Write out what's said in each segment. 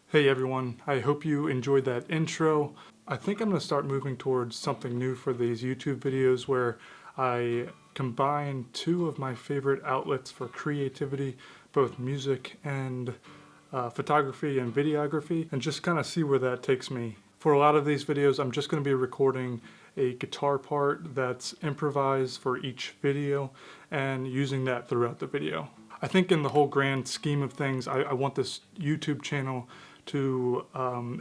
Hey everyone, I hope you enjoyed that intro. I think I'm going to start moving towards something new for these YouTube videos where I combine two of my favorite outlets for creativity, both music and photography and videography, and just kind of see where that takes me. For a lot of these videos, I'm just going to be recording a guitar part that's improvised for each video and using that throughout the video. I think in the whole grand scheme of things, I want this YouTube channel to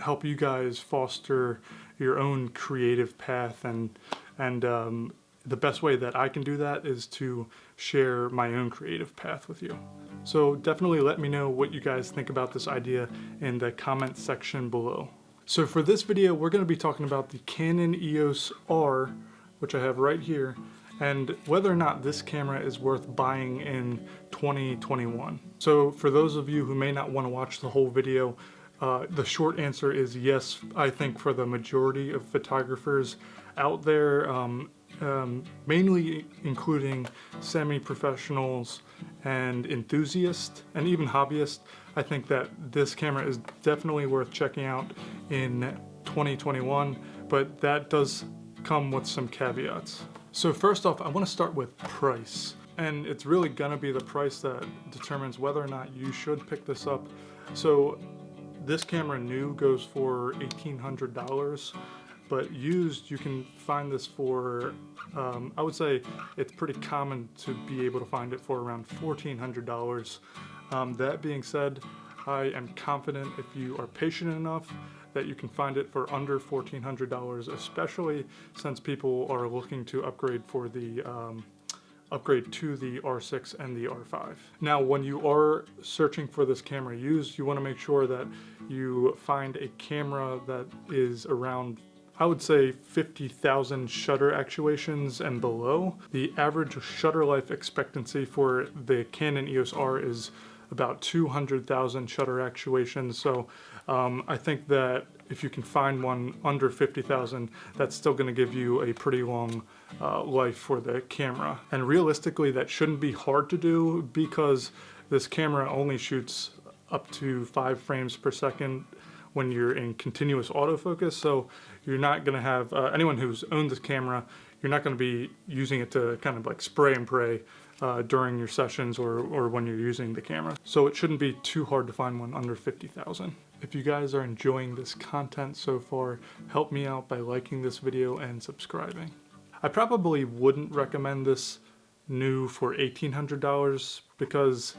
help you guys foster your own creative path, and the best way that I can do that is to share my own creative path with you. So definitely let me know what you guys think about this idea in the comment section below. So for this video, we're going to be talking about the Canon EOS R, which I have right here, and whether or not this camera is worth buying in 2021. So for those of you who may not want to watch the whole video, the short answer is yes. I think for the majority of photographers out there, mainly including semi-professionals and enthusiasts and even hobbyists, I think that this camera is definitely worth checking out in 2021, but that does come with some caveats. So first off, I want to start with price, and it's really gonna be the price that determines whether or not you should pick this up. So this camera new goes for $1,800, but used you can find this for, I would say it's pretty common to be able to find it for around $1,400. That being said, I am confident if you are patient enough that you can find it for under $1,400, especially since people are looking to upgrade for the upgrade to the R6 and the R5. Now, when you are searching for this camera used, you want to make sure that you find a camera that is around, I would say, 50,000 shutter actuations and below. The average shutter life expectancy for the Canon EOS R is about 200,000 shutter actuations. So I think that if you can find one under 50,000, that's still going to give you a pretty long life for the camera. And realistically, that shouldn't be hard to do because this camera only shoots up to 5 frames per second when you're in continuous autofocus. So you're not going to have, anyone who's owned this camera, you're not going to be using it to kind of like spray and pray during your sessions or when you're using the camera. So it shouldn't be too hard to find one under 50,000. If you guys are enjoying this content so far, help me out by liking this video and subscribing. I probably wouldn't recommend this new for $1,800 because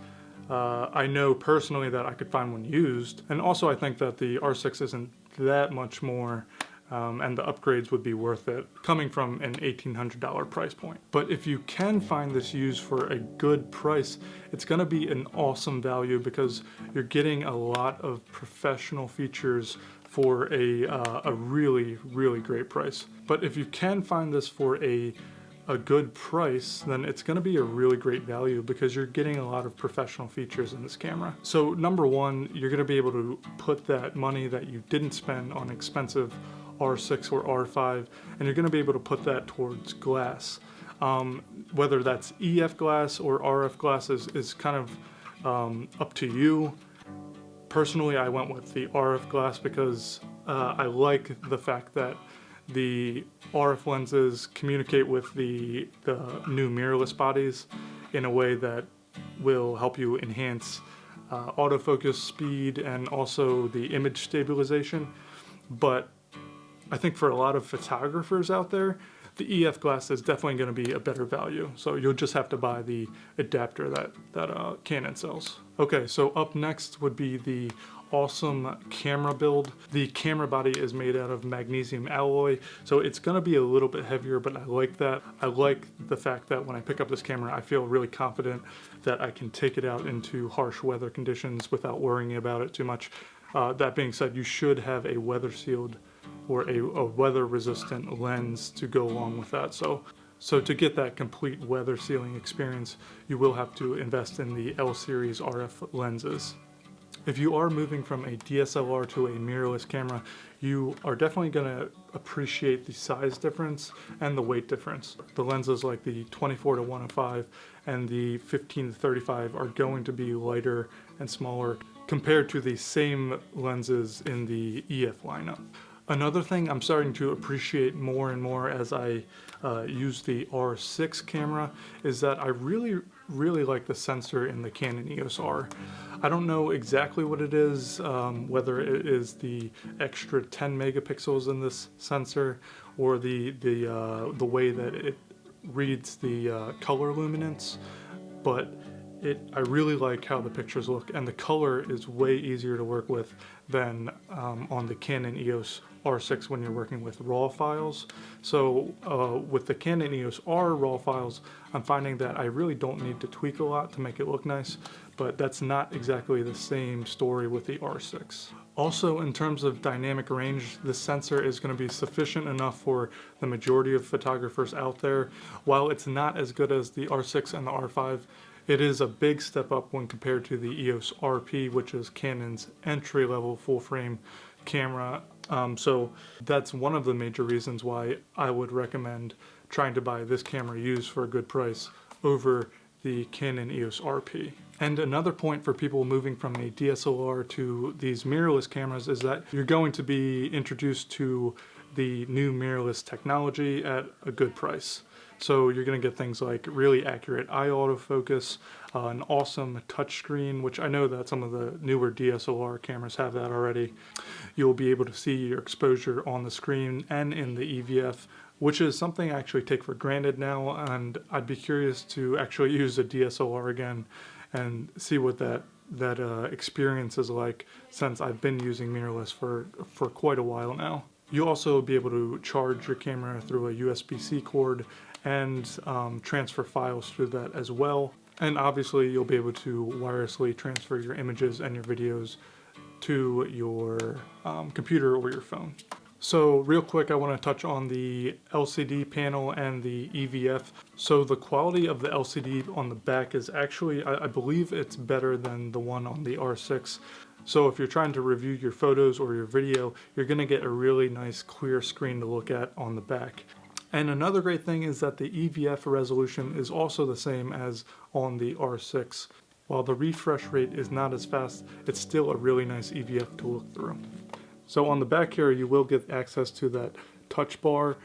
I know personally that I could find one used, and also I think that the R6 isn't that much more, and the upgrades would be worth it coming from an $1,800 price point. But if you can find this used for a good price, it's going to be an awesome value because you're getting a lot of professional features for a really, really great price. But if you can find this for a good price, then it's going to be a really great value because you're getting a lot of professional features in this camera. So number one, you're going to be able to put that money that you didn't spend on expensive R6 or R5, and you're going to be able to put that towards glass. Whether that's EF glass or RF glass is kind of up to you. Personally, I went with the RF glass because I like the fact that the RF lenses communicate with the new mirrorless bodies in a way that will help you enhance autofocus speed and also the image stabilization. But I think for a lot of photographers out there, the EF glass is definitely going to be a better value. So you'll just have to buy the adapter that Canon sells. Okay, so up next would be the awesome camera build. The camera body is made out of magnesium alloy, so it's going to be a little bit heavier, but I like that. I like the fact that when I pick up this camera, I feel really confident that I can take it out into harsh weather conditions without worrying about it too much. That being said, you should have a weather sealed or a weather resistant lens to go along with that. So to get that complete weather sealing experience, you will have to invest in the L series RF lenses. If you are moving from a DSLR to a mirrorless camera, you are definitely going to appreciate the size difference and the weight difference. The lenses like the 24 to 105 and the 15 to 35 are going to be lighter and smaller compared to the same lenses in the EF lineup. Another thing I'm starting to appreciate more and more as I use the R6 camera is that I really like the sensor in the Canon EOS R. I don't know exactly what it is, whether it is the extra 10 megapixels in this sensor or the way that it reads the color luminance, but I really like how the pictures look, and the color is way easier to work with than on the Canon EOS R6 when you're working with RAW files. So with the Canon EOS R RAW files, I'm finding that I really don't need to tweak a lot to make it look nice, but that's not exactly the same story with the R6. Also, in terms of dynamic range, this sensor is going to be sufficient enough for the majority of photographers out there. While it's not as good as the R6 and the R5, it is a big step up when compared to the EOS RP, which is Canon's entry-level full-frame camera. So that's one of the major reasons why I would recommend trying to buy this camera used for a good price over the Canon EOS RP. And another point for people moving from a DSLR to these mirrorless cameras is that you're going to be introduced to the new mirrorless technology at a good price. So you're going to get things like really accurate eye autofocus, an awesome touchscreen, which I know that some of the newer DSLR cameras have that already. You'll be able to see your exposure on the screen and in the EVF, which is something I actually take for granted now, and I'd be curious to actually use a DSLR again and see what that experience is like, since I've been using mirrorless for quite a while now. You'll also be able to charge your camera through a USB-C cord and transfer files through that as well. And obviously you'll be able to wirelessly transfer your images and your videos to your computer or your phone. So real quick, I want to touch on the LCD panel and the EVF. So the quality of the LCD on the back is actually, I believe it's better than the one on the R6. So if you're trying to review your photos or your video, you're going to get a really nice clear screen to look at on the back. And another great thing is that the EVF resolution is also the same as on the R6. While the refresh rate is not as fast, it's still a really nice EVF to look through. So on the back here, you will get access to that touch bar,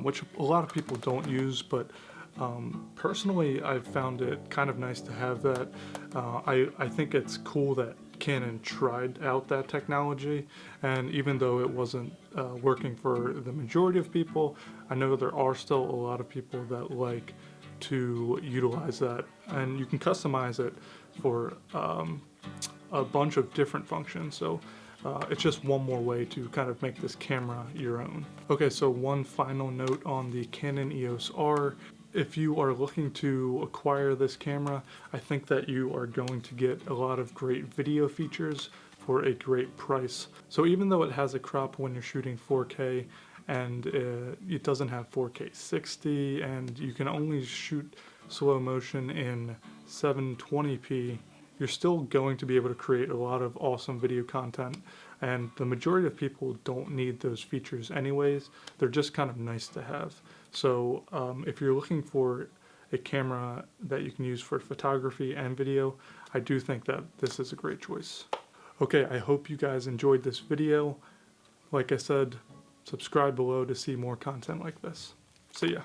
which a lot of people don't use, but personally I've found it kind of nice to have that. I think it's cool that Canon tried out that technology, and even though it wasn't working for the majority of people, I know there are still a lot of people that like to utilize that, and you can customize it for a bunch of different functions. So it's just one more way to kind of make this camera your own. Okay, so one final note on the Canon EOS R. If you are looking to acquire this camera, I think that you are going to get a lot of great video features for a great price. So even though it has a crop when you're shooting 4K, and it doesn't have 4K 60, and you can only shoot slow motion in 720p, you're still going to be able to create a lot of awesome video content, and the majority of people don't need those features anyways. They're just kind of nice to have. So if you're looking for a camera that you can use for photography and video, I do think that this is a great choice. Okay, I hope you guys enjoyed this video. Like I said, subscribe below to see more content like this. See ya.